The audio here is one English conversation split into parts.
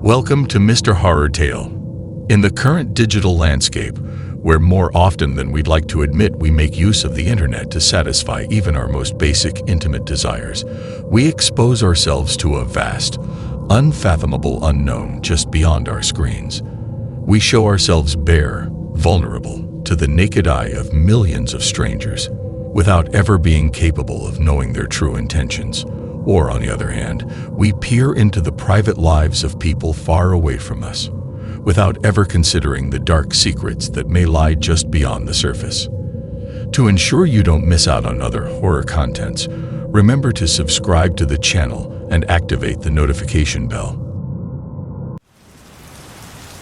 Welcome to mrhorrortale. In the current digital landscape, where more often than we'd like to admit we make use of the internet to satisfy even our most basic, intimate desires, we expose ourselves to a vast, unfathomable unknown just beyond our screens. We show ourselves bare, vulnerable, to the naked eye of millions of strangers, without ever being capable of knowing their true intentions. Or, on the other hand, we peer into the private lives of people far away from us, without ever considering the dark secrets that may lie just beyond the surface. To ensure you don't miss out on other horror contents, remember to subscribe to the channel and activate the notification bell.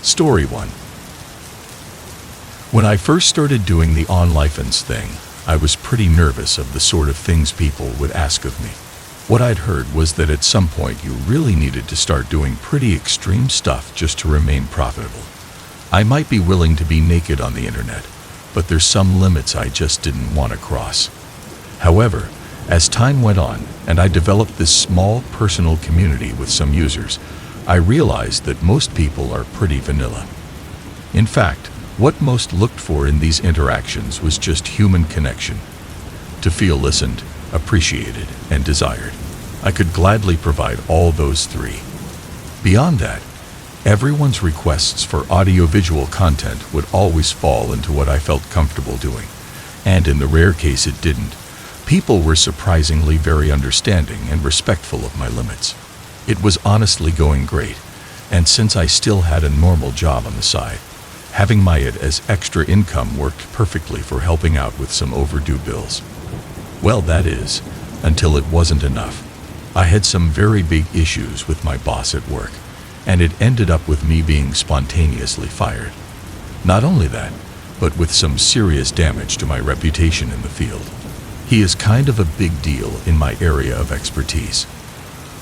Story 1. When I first started doing the OnlyFans thing, I was pretty nervous of the sort of things people would ask of me. What I'd heard was that at some point you really needed to start doing pretty extreme stuff just to remain profitable. I might be willing to be naked on the internet, but there's some limits I just didn't want to cross. However, as time went on and I developed this small personal community with some users, I realized that most people are pretty vanilla. In fact, what most looked for in these interactions was just human connection. To feel listened, appreciated, and desired. I could gladly provide all those three. Beyond that, everyone's requests for audiovisual content would always fall into what I felt comfortable doing, and in the rare case it didn't, people were surprisingly very understanding and respectful of my limits. It was honestly going great, and since I still had a normal job on the side, having my it as extra income worked perfectly for helping out with some overdue bills. Well, that is, until it wasn't enough. I had some very big issues with my boss at work, and it ended up with me being spontaneously fired. Not only that, but with some serious damage to my reputation in the field. He is kind of a big deal in my area of expertise.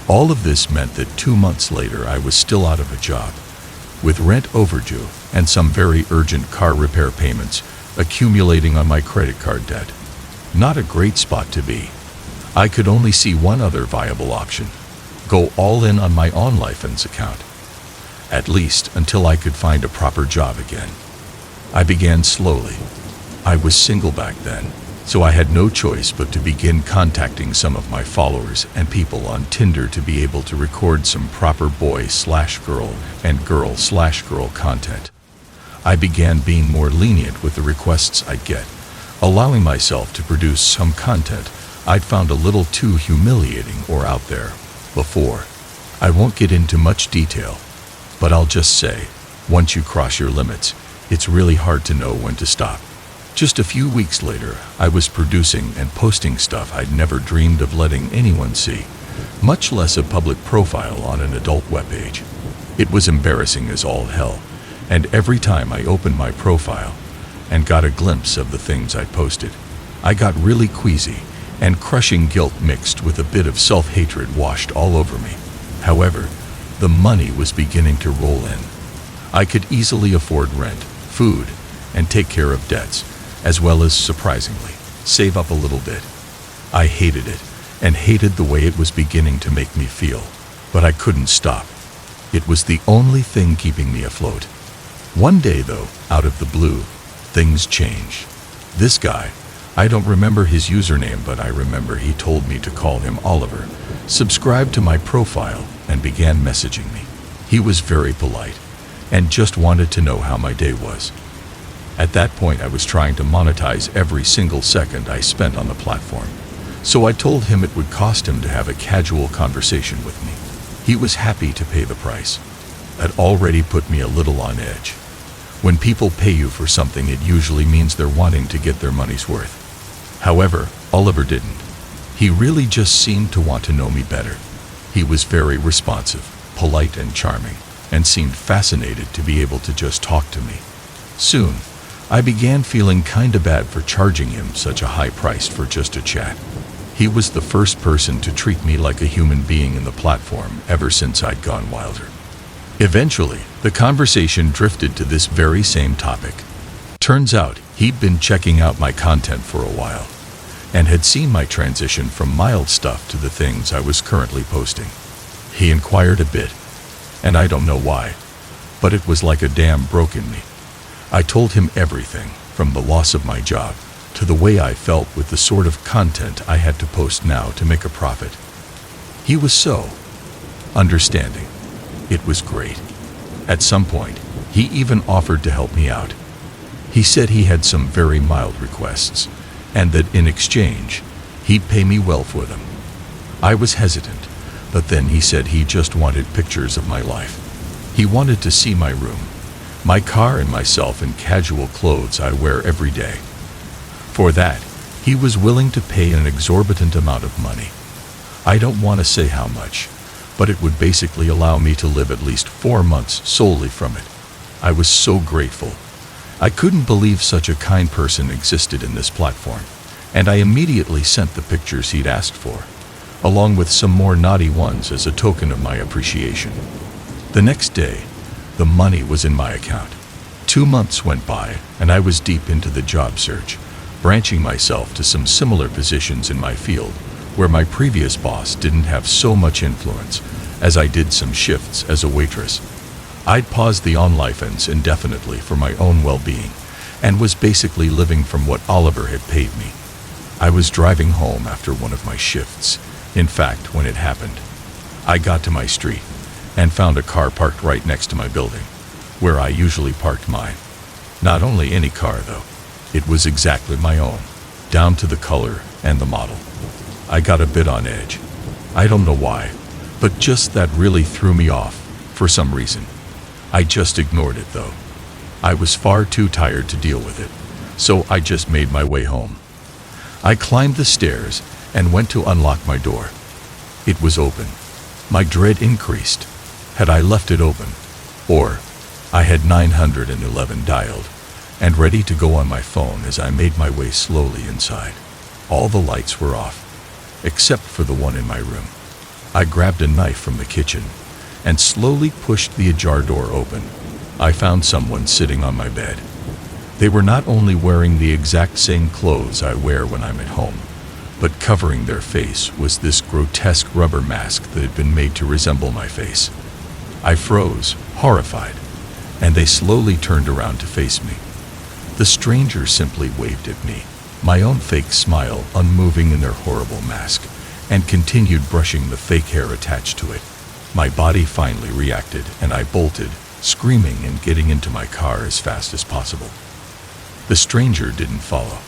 All of this meant that 2 months later I was still out of a job, with rent overdue and some very urgent car repair payments accumulating on my credit card debt. Not a great spot to be. I could only see one other viable option: go all in on my OnlyFans account. At least until I could find a proper job again. I began slowly. I was single back then, so I had no choice but to begin contacting some of my followers and people on Tinder to be able to record some proper boy/girl and girl/girl content. I began being more lenient with the requests I'd get, allowing myself to produce some content I'd found a little too humiliating or out there before. I won't get into much detail, but I'll just say, once you cross your limits, it's really hard to know when to stop. Just a few weeks later, I was producing and posting stuff I'd never dreamed of letting anyone see, much less a public profile on an adult webpage. It was embarrassing as all hell, and every time I opened my profile and got a glimpse of the things I posted, I got really queasy, and crushing guilt mixed with a bit of self-hatred washed all over me. However, the money was beginning to roll in. I could easily afford rent, food, and take care of debts, as well as, surprisingly, save up a little bit. I hated it, and hated the way it was beginning to make me feel, but I couldn't stop. It was the only thing keeping me afloat. One day, though, out of the blue, things changed. This guy, I don't remember his username, but I remember he told me to call him Oliver, subscribed to my profile and began messaging me. He was very polite and just wanted to know how my day was. At that point, I was trying to monetize every single second I spent on the platform, so I told him it would cost him to have a casual conversation with me. He was happy to pay the price. That already put me a little on edge. When people pay you for something, it usually means they're wanting to get their money's worth. However, Oliver didn't. He really just seemed to want to know me better. He was very responsive, polite, and charming, and seemed fascinated to be able to just talk to me. Soon, I began feeling kinda bad for charging him such a high price for just a chat. He was the first person to treat me like a human being in the platform ever since I'd gone wilder. Eventually, the conversation drifted to this very same topic. Turns out, he'd been checking out my content for a while, and had seen my transition from mild stuff to the things I was currently posting. He inquired a bit, and I don't know why, but it was like a dam broke in me. I told him everything, from the loss of my job to the way I felt with the sort of content I had to post now to make a profit. He was so understanding. It was great. At some point, he even offered to help me out. He said he had some very mild requests, and that in exchange, he'd pay me well for them. I was hesitant, but then he said he just wanted pictures of my life. He wanted to see my room, my car, and myself in casual clothes I wear every day. For that, he was willing to pay an exorbitant amount of money. I don't want to say how much, but it would basically allow me to live at least 4 months solely from it. I was so grateful. I couldn't believe such a kind person existed in this platform, and I immediately sent the pictures he'd asked for, along with some more naughty ones as a token of my appreciation. The next day, the money was in my account. 2 months went by, and I was deep into the job search, branching myself to some similar positions in my field, where my previous boss didn't have so much influence, as I did some shifts as a waitress. I'd paused the OnlyFans indefinitely for my own well-being, and was basically living from what Oliver had paid me. I was driving home after one of my shifts. In fact, when it happened, I got to my street and found a car parked right next to my building, where I usually parked mine. Not only any car, though. It was exactly my own, down to the color and the model. I got a bit on edge. I don't know why, but just that really threw me off, for some reason. I just ignored it, though. I was far too tired to deal with it, so I just made my way home. I climbed the stairs and went to unlock my door. It was open. My dread increased. Had I left it open? Or I had 911 dialed and ready to go on my phone as I made my way slowly inside. All the lights were off, except for the one in my room. I grabbed a knife from the kitchen and slowly pushed the ajar door open. I found someone sitting on my bed. They were not only wearing the exact same clothes I wear when I'm at home, but covering their face was this grotesque rubber mask that had been made to resemble my face. I froze, horrified, and they slowly turned around to face me. The stranger simply waved at me, my own fake smile unmoving in their horrible mask, and continued brushing the fake hair attached to it. My body finally reacted, and I bolted, screaming and getting into my car as fast as possible. The stranger didn't follow.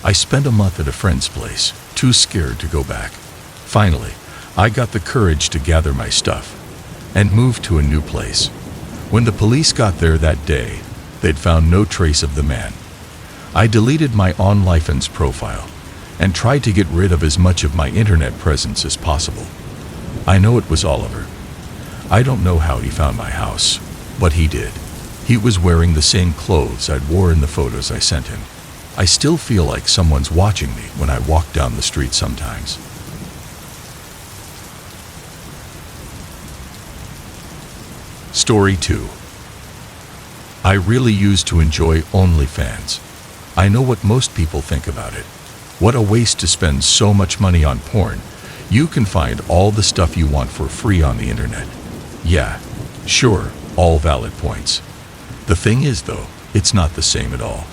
I spent a month at a friend's place, too scared to go back. Finally, I got the courage to gather my stuff and move to a new place. When the police got there that day, they'd found no trace of the man. I deleted my OnlyFans profile and tried to get rid of as much of my internet presence as possible. I know it was Oliver. I don't know how he found my house, but he did. He was wearing the same clothes I'd wore in the photos I sent him. I still feel like someone's watching me when I walk down the street sometimes. Story 2. I really used to enjoy OnlyFans. I know what most people think about it. What a waste to spend so much money on porn. You can find all the stuff you want for free on the internet. Yeah, sure, all valid points. The thing is, though, it's not the same at all.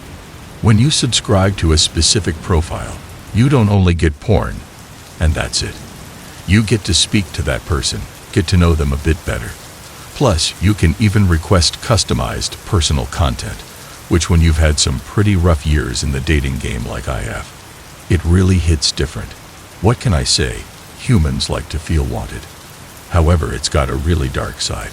When you subscribe to a specific profile, you don't only get porn, and that's it. You get to speak to that person, get to know them a bit better. Plus, you can even request customized personal content, which when you've had some pretty rough years in the dating game like I have, it really hits different. What can I say? Humans like to feel wanted. However, it's got a really dark side.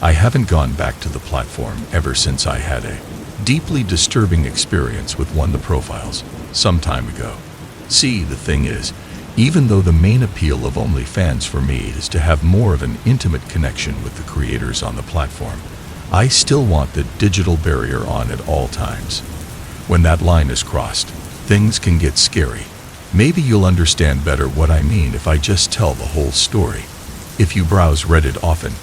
I haven't gone back to the platform ever since I had a deeply disturbing experience with one of the profiles some time ago. See, the thing is, even though the main appeal of OnlyFans for me is to have more of an intimate connection with the creators on the platform, I still want the digital barrier on at all times. When that line is crossed, things can get scary. Maybe you'll understand better what I mean if I just tell the whole story. If you browse Reddit often,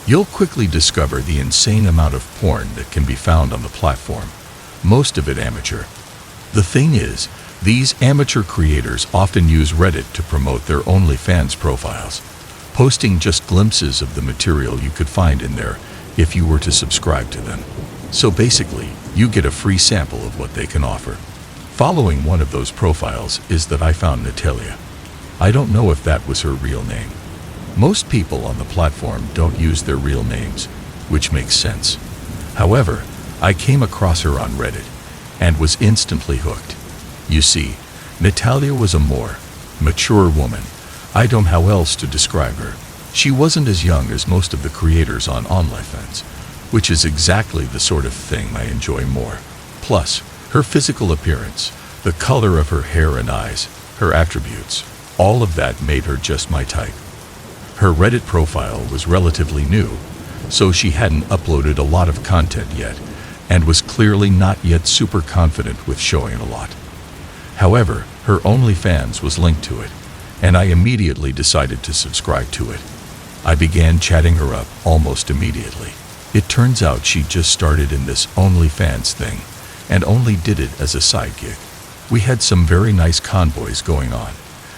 you'll quickly discover the insane amount of porn that can be found on the platform, most of it amateur. The thing is, these amateur creators often use Reddit to promote their OnlyFans profiles. posting just glimpses of the material you could find in there if you were to subscribe to them. So basically, you get a free sample of what they can offer. Following one of those profiles is that I found Natalia. I don't know if that was her real name. Most people on the platform don't use their real names, which makes sense. However, I came across her on Reddit and was instantly hooked. You see, Natalia was a more mature woman. I don't know how else to describe her. She wasn't as young as most of the creators on OnlyFans, which is exactly the sort of thing I enjoy more. Plus, her physical appearance, the color of her hair and eyes, her attributes, all of that made her just my type. Her Reddit profile was relatively new, so she hadn't uploaded a lot of content yet, and was clearly not yet super confident with showing a lot. However, her OnlyFans was linked to it, and I immediately decided to subscribe to it. I began chatting her up almost immediately. It turns out she just started in this OnlyFans thing, and only did it as a side gig. We had some very nice convoys going on,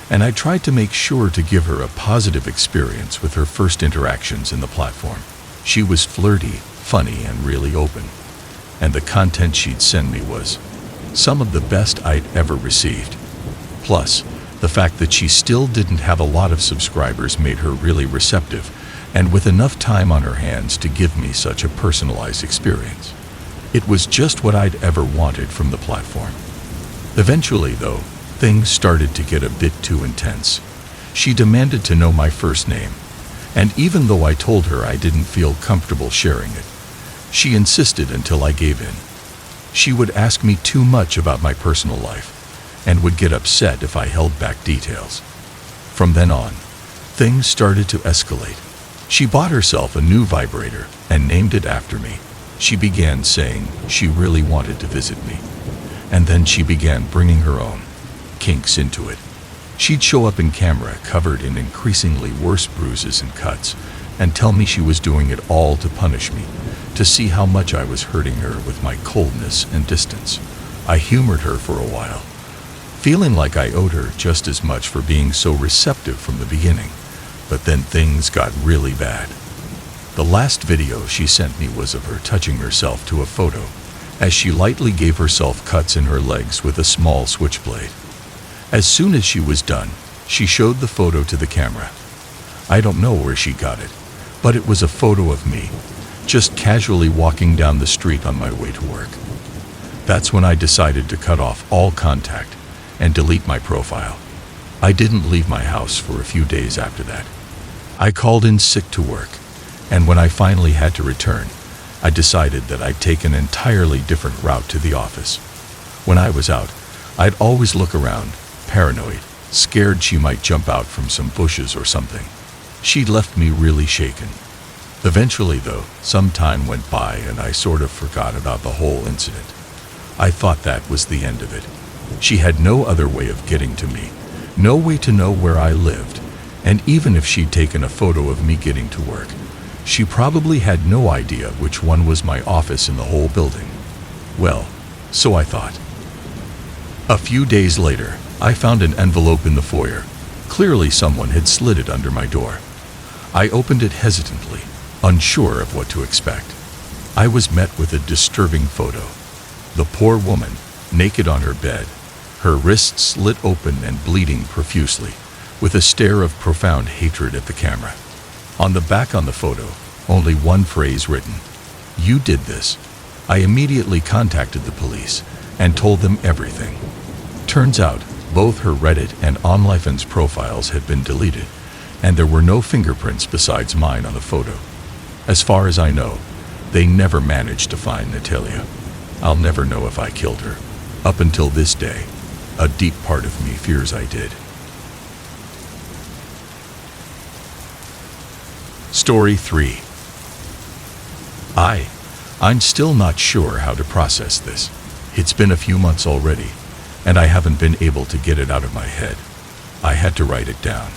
and I tried to make sure to give her a positive experience with her first interactions in the platform. She was flirty, funny, and really open, and the content she'd send me was some of the best I'd ever received. Plus, the fact that she still didn't have a lot of subscribers made her really receptive, and with enough time on her hands to give me such a personalized experience. It was just what I'd ever wanted from the platform. Eventually, though, things started to get a bit too intense. She demanded to know my first name, and even though I told her I didn't feel comfortable sharing it, she insisted until I gave in. She would ask me too much about my personal life, and would get upset if I held back details. From then on, things started to escalate. She bought herself a new vibrator and named it after me. She began saying she really wanted to visit me, and then she began bringing her own kinks into it. She'd show up in camera covered in increasingly worse bruises and cuts, and tell me she was doing it all to punish me, to see how much I was hurting her with my coldness and distance. I humored her for a while, feeling like I owed her just as much for being so receptive from the beginning, but then things got really bad. The last video she sent me was of her touching herself to a photo, as she lightly gave herself cuts in her legs with a small switchblade. As soon as she was done, she showed the photo to the camera. I don't know where she got it, but it was a photo of me, just casually walking down the street on my way to work. That's when I decided to cut off all contact and delete my profile. I didn't leave my house for a few days after that. I called in sick to work, and when I finally had to return, I decided that I'd take an entirely different route to the office. When I was out, I'd always look around, paranoid, scared she might jump out from some bushes or something. She'd left me really shaken. Eventually, though, some time went by and I sort of forgot about the whole incident. I thought that was the end of it. She had no other way of getting to me, no way to know where I lived, and even if she'd taken a photo of me getting to work, she probably had no idea which one was my office in the whole building. Well, so I thought. A few days later, I found an envelope in the foyer. Clearly someone had slid it under my door. I opened it hesitantly, unsure of what to expect. I was met with a disturbing photo. The poor woman, naked on her bed, her wrists slit open and bleeding profusely, with a stare of profound hatred at the camera. On the back on the photo, only one phrase written: "You did this." I immediately contacted the police and told them everything. Turns out, both her Reddit and OnlyFans profiles had been deleted, and there were no fingerprints besides mine on the photo. As far as I know, they never managed to find Natalia. I'll never know if I killed her. Up until this day, a deep part of me fears I did. Story 3. I'm still not sure how to process this. It's been a few months already, and I haven't been able to get it out of my head. I had to write it down,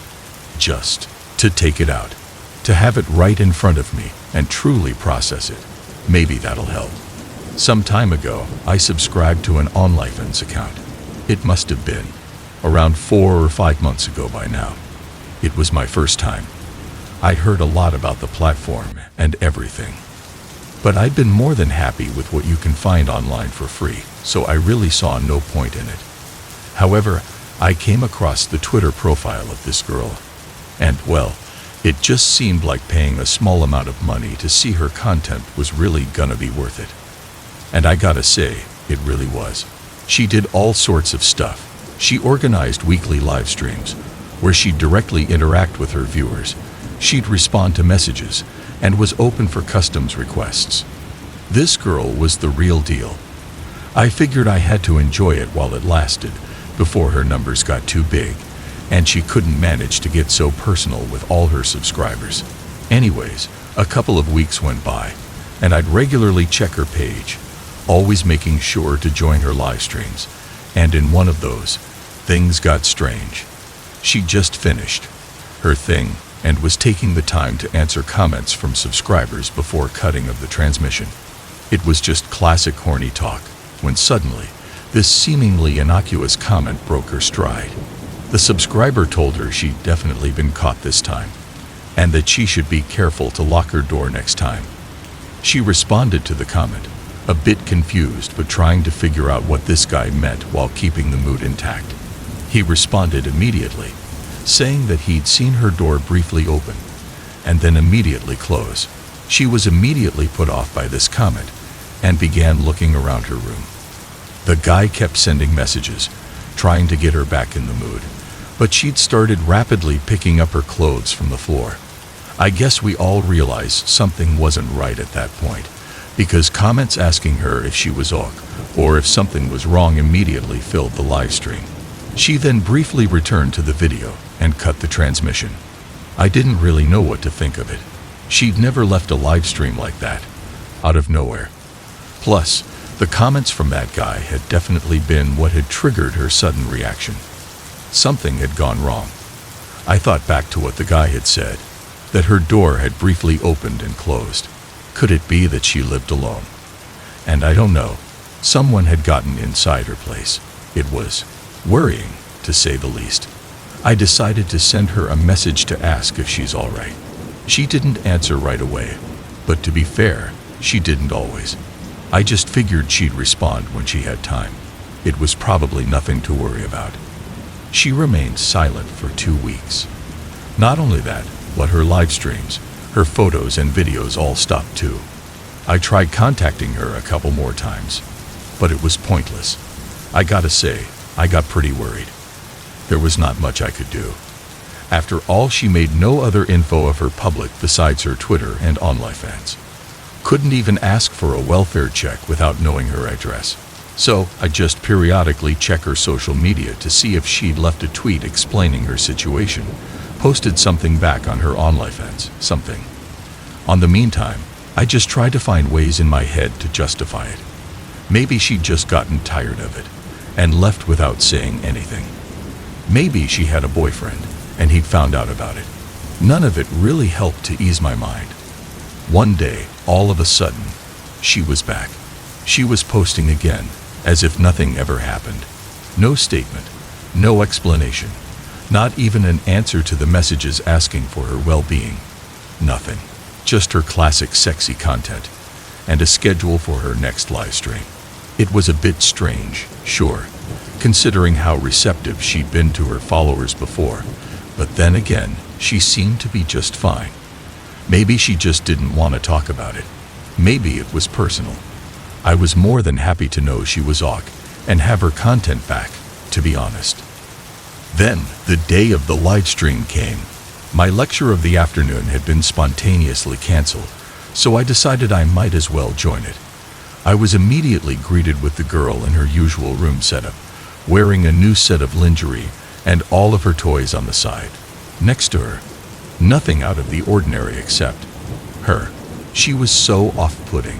just to take it out, to have it right in front of me and truly process it. Maybe that'll help. Some time ago, I subscribed to an OnlyFans account. It must have been around 4 or 5 months ago by now. It was my first time. I'd heard a lot about the platform and everything, but I'd been more than happy with what you can find online for free, so I really saw no point in it. However, I came across the Twitter profile of this girl, and, well, it just seemed like paying a small amount of money to see her content was really gonna be worth it. And I gotta say, it really was. She did all sorts of stuff. She organized weekly live streams, where she'd directly interact with her viewers. She'd respond to messages, and was open for customs requests. This girl was the real deal. I figured I had to enjoy it while it lasted, before her numbers got too big, and she couldn't manage to get so personal with all her subscribers. Anyways, a couple of weeks went by, and I'd regularly check her page, always making sure to join her live streams, and in one of those, things got strange. She just finished her thing and was taking the time to answer comments from subscribers before cutting of the transmission. It was just classic horny talk, when suddenly, this seemingly innocuous comment broke her stride. The subscriber told her she'd definitely been caught this time, and that she should be careful to lock her door next time. She responded to the comment, a bit confused but trying to figure out what this guy meant while keeping the mood intact. He responded immediately, saying that he'd seen her door briefly open, and then immediately close. She was immediately put off by this comment, and began looking around her room. The guy kept sending messages, trying to get her back in the mood, but she'd started rapidly picking up her clothes from the floor. I guess we all realized something wasn't right at that point, because comments asking her if she was ok, or if something was wrong immediately filled the live stream. She then briefly returned to the video and cut the transmission. I didn't really know what to think of it. She'd never left a live stream like that, out of nowhere. Plus, the comments from that guy had definitely been what had triggered her sudden reaction. Something had gone wrong. I thought back to what the guy had said, that her door had briefly opened and closed. Could it be that she lived alone? And I don't know, someone had gotten inside her place. It was worrying, to say the least. I decided to send her a message to ask if she's all right. She didn't answer right away, but to be fair, she didn't always. I just figured she'd respond when she had time. It was probably nothing to worry about. She remained silent for 2 weeks. Not only that, but her live streams, her photos and videos all stopped too. I tried contacting her a couple more times, but it was pointless. I gotta say, I got pretty worried. There was not much I could do. After all, she made no other info of her public besides her Twitter and OnlyFans. Couldn't even ask for a welfare check without knowing her address. So I just periodically check her social media to see if she'd left a tweet explaining her situation, posted something back on her OnlyFans, something. On the meantime, I just tried to find ways in my head to justify it. Maybe she'd just gotten tired of it and left without saying anything. Maybe she had a boyfriend and he'd found out about it. None of it really helped to ease my mind. One day, all of a sudden, she was back. She was posting again, as if nothing ever happened. No statement, no explanation, not even an answer to the messages asking for her well-being. Nothing. Just her classic sexy content, and a schedule for her next live stream. It was a bit strange, sure, considering how receptive she'd been to her followers before, but then again, she seemed to be just fine. Maybe she just didn't want to talk about it. Maybe it was personal. I was more than happy to know she was ok and have her content back, to be honest. Then, the day of the live stream came. My lecture of the afternoon had been spontaneously canceled, so I decided I might as well join it. I was immediately greeted with the girl in her usual room setup, wearing a new set of lingerie and all of her toys on the side. Next to her, nothing out of the ordinary except her. She was so off-putting.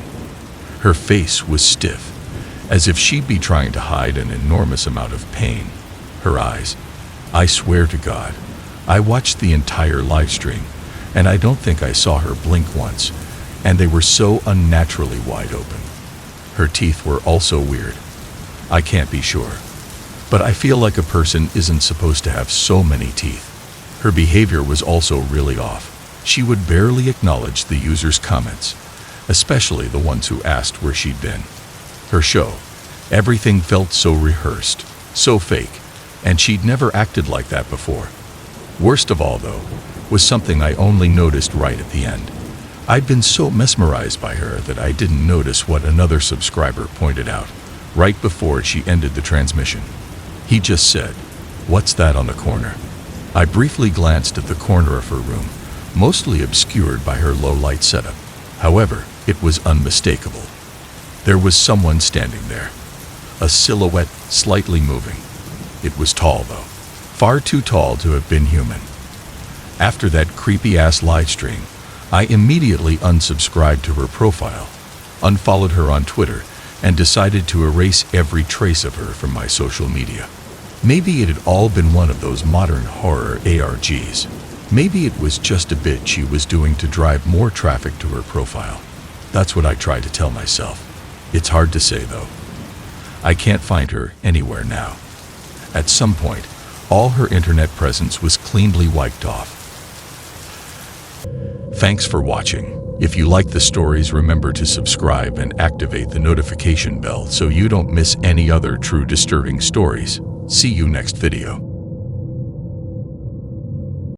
Her face was stiff, as if she'd be trying to hide an enormous amount of pain. Her eyes, I swear to God, I watched the entire live stream, and I don't think I saw her blink once, and they were so unnaturally wide open. Her teeth were also weird. I can't be sure, but I feel like a person isn't supposed to have so many teeth. Her behavior was also really off. She would barely acknowledge the user's comments, especially the ones who asked where she'd been. Her show, everything felt so rehearsed, so fake, and she'd never acted like that before. Worst of all, though, was something I only noticed right at the end. I'd been so mesmerized by her that I didn't notice what another subscriber pointed out, right before she ended the transmission. He just said, "What's that on the corner?" I briefly glanced at the corner of her room, mostly obscured by her low-light setup. However, it was unmistakable. There was someone standing there, a silhouette slightly moving. It was tall, though, far too tall to have been human. After that creepy-ass live stream, I immediately unsubscribed to her profile, unfollowed her on Twitter, and decided to erase every trace of her from my social media. Maybe it had all been one of those modern horror ARGs. Maybe it was just a bit she was doing to drive more traffic to her profile. That's what I tried to tell myself. It's hard to say, though. I can't find her anywhere now. At some point, all her internet presence was cleanly wiped off. Thanks for watching. If you like the stories, remember to subscribe and activate the notification bell so you don't miss any other true disturbing stories. See you next video.